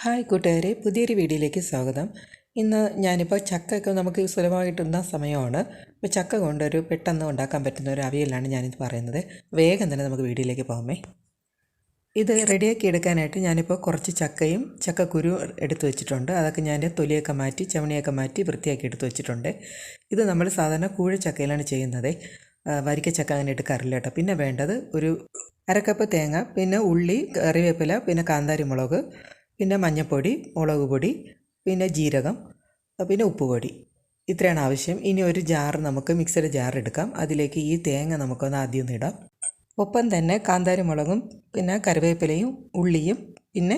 Hi കൂട്ടുകാരെ, പുതിയൊരു വീഡിയോയിലേക്ക് സ്വാഗതം. ഇന്ന് ഞാനിപ്പോൾ ചക്കയൊക്കെ നമുക്ക് സുലഭമായിട്ടുന്ന സമയമാണ്. അപ്പോൾ ചക്ക കൊണ്ടൊരു പെട്ടെന്ന് ഉണ്ടാക്കാൻ പറ്റുന്ന ഒരു അവിയലാണ് ഞാനിത് പറയുന്നത്. വേഗം തന്നെ നമുക്ക് വീഡിയോയിലേക്ക് പോകാമേ. ഇത് റെഡിയാക്കി എടുക്കാനായിട്ട് ഞാനിപ്പോൾ കുറച്ച് ചക്കയും ചക്കക്കുരു എടുത്തു വെച്ചിട്ടുണ്ട്. അതൊക്കെ ഞാൻ തൊലിയൊക്കെ മാറ്റി ചവണിയൊക്കെ മാറ്റി വൃത്തിയാക്കി എടുത്തു വെച്ചിട്ടുണ്ട്. ഇത് നമ്മൾ സാധാരണ കൂഴച്ചക്കയിലാണ് ചെയ്യുന്നത്. വരിക്കച്ചക്ക അങ്ങനെ എടുക്കാറില്ല കേട്ടോ. പിന്നെ വേണ്ടത് ഒരു അരക്കപ്പ് തേങ്ങ, പിന്നെ ഉള്ളി, കറിവേപ്പില, പിന്നെ കാന്താരി മുളക്, പിന്നെ മഞ്ഞൾപ്പൊടി, മുളക് പൊടി, പിന്നെ ജീരകം, പിന്നെ ഉപ്പുപൊടി. ഇത്രയാണ് ആവശ്യം. ഇനി ഒരു ജാർ, നമുക്ക് മിക്സിയുടെ ജാർ എടുക്കാം. അതിലേക്ക് ഈ തേങ്ങ നമുക്കൊന്ന് ആദ്യം ഇടാം. ഒപ്പം തന്നെ കാന്താരി മുളകും പിന്നെ കറിവേപ്പിലയും ഉള്ളിയും, പിന്നെ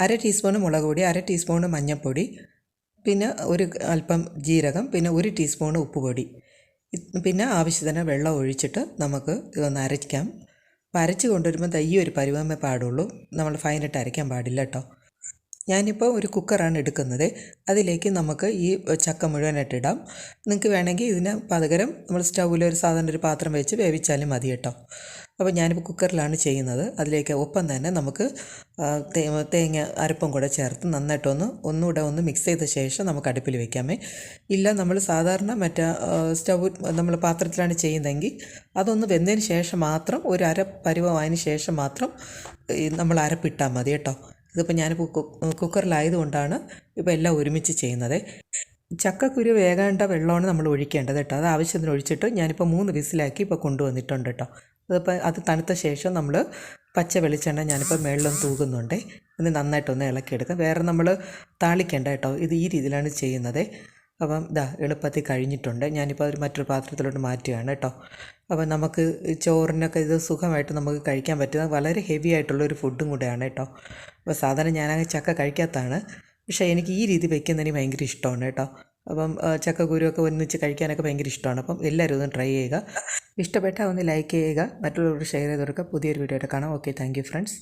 അര ടീസ്പൂൺ മുളക് പൊടി, അര ടീസ്പൂൺ മഞ്ഞൾപ്പൊടി, പിന്നെ ഒരു അല്പം ജീരകം, പിന്നെ ഒരു ടീസ്പൂൺ ഉപ്പുപൊടി, പിന്നെ ആവശ്യത്തിന് വെള്ളം ഒഴിച്ചിട്ട് നമുക്ക് ഇതൊന്ന് അരയ്ക്കാം. അപ്പോൾ അരച്ച് കൊണ്ടുവരുമ്പോൾ ഈ ഒരു പരുവമേ പാടുള്ളൂ. നമ്മൾ ഫൈനായിട്ട് അരയ്ക്കാൻ പാടില്ല കേട്ടോ. ഞാനിപ്പോൾ ഒരു കുക്കറാണ് എടുക്കുന്നത്. അതിലേക്ക് നമുക്ക് ഈ ചക്ക മുഴുവനായിട്ട് ഇടാം. നിങ്ങൾക്ക് വേണമെങ്കിൽ ഇതിന് പകരം നമ്മൾ സ്റ്റൗവിൽ ഒരു സാധാരണ ഒരു പാത്രം വെച്ച് വേവിച്ചാലും മതി കേട്ടോ. അപ്പോൾ ഞാനിപ്പോൾ കുക്കറിലാണ് ചെയ്യുന്നത്. അതിലേക്ക് ഒപ്പം തന്നെ നമുക്ക് തേങ്ങ അരപ്പും കൂടെ ചേർത്ത് ഒന്നുകൂടെ ഒന്ന് മിക്സ് ചെയ്ത ശേഷം നമുക്ക് അടുപ്പിൽ വെക്കാമേ. ഇല്ല, നമ്മൾ സാധാരണ മറ്റേ സ്റ്റൗ നമ്മൾ പാത്രത്തിലാണ് ചെയ്യുന്നതെങ്കിൽ അതൊന്ന് വെന്തതിന് ശേഷം മാത്രം, ഒരു അര പരുവമായതിന് ശേഷം മാത്രം നമ്മൾ അരപ്പിട്ടാൽ മതി കേട്ടോ. ഇതിപ്പോൾ ഞാനിപ്പോൾ കുക്കറിലായതുകൊണ്ടാണ് ഇപ്പോൾ എല്ലാം ഒരുമിച്ച് ചെയ്യുന്നത്. ചക്കക്കുരു വേകേണ്ട വെള്ളമാണ് നമ്മൾ ഒഴിക്കേണ്ടത് കേട്ടോ. അത് ആവശ്യത്തിന് ഒഴിച്ചിട്ട് ഞാനിപ്പോൾ 3 വിസിലാക്കി ഇപ്പോൾ കൊണ്ടുവന്നിട്ടുണ്ട് കേട്ടോ. അത് തണുത്ത ശേഷം നമ്മൾ പച്ച വെളിച്ചെണ്ണ ഞാനിപ്പോൾ മേളിലൊന്ന് തൂകുന്നുണ്ട്. ഇത് നന്നായിട്ടൊന്ന് ഇളക്കിയെടുക്കാം. വേറെ നമ്മൾ താളിക്കേണ്ട കേട്ടോ. ഇത് ഈ രീതിയിലാണ് ചെയ്യുന്നത്. അപ്പം എളുപ്പത്തിൽ കഴിഞ്ഞിട്ടുണ്ട്. ഞാനിപ്പോൾ ഒരു മറ്റൊരു പാത്രത്തിലോട്ട് മാറ്റുകയാണ് കേട്ടോ. അപ്പം നമുക്ക് ചോറിനൊക്കെ ഇത് സുഖമായിട്ട് നമുക്ക് കഴിക്കാൻ പറ്റുന്ന വളരെ ഹെവി ആയിട്ടുള്ളൊരു ഫുഡും കൂടെയാണ് കേട്ടോ. അപ്പോൾ സാധാരണ ഞാനങ്ങനെ ചക്ക കഴിക്കാത്തതാണ്, പക്ഷേ എനിക്ക് ഈ രീതി വയ്ക്കുന്നതിന് ഭയങ്കര ഇഷ്ടമാണ് കേട്ടോ. അപ്പം ചക്കക്കുരുവൊക്കെ ഒന്നിച്ച് കഴിക്കാനൊക്കെ ഭയങ്കര ഇഷ്ടമാണ്. അപ്പം എല്ലാവരും ഒന്ന് ട്രൈ ചെയ്യുക. ഇഷ്ടപ്പെട്ടാൽ ഒന്ന് ലൈക്ക് ചെയ്യുക, മറ്റുള്ളവർക്ക് ഷെയർ ചെയ്ത് കൊടുക്കുക. പുതിയൊരു വീഡിയോ ആയിട്ട് കാണാം. Okay, thank you friends.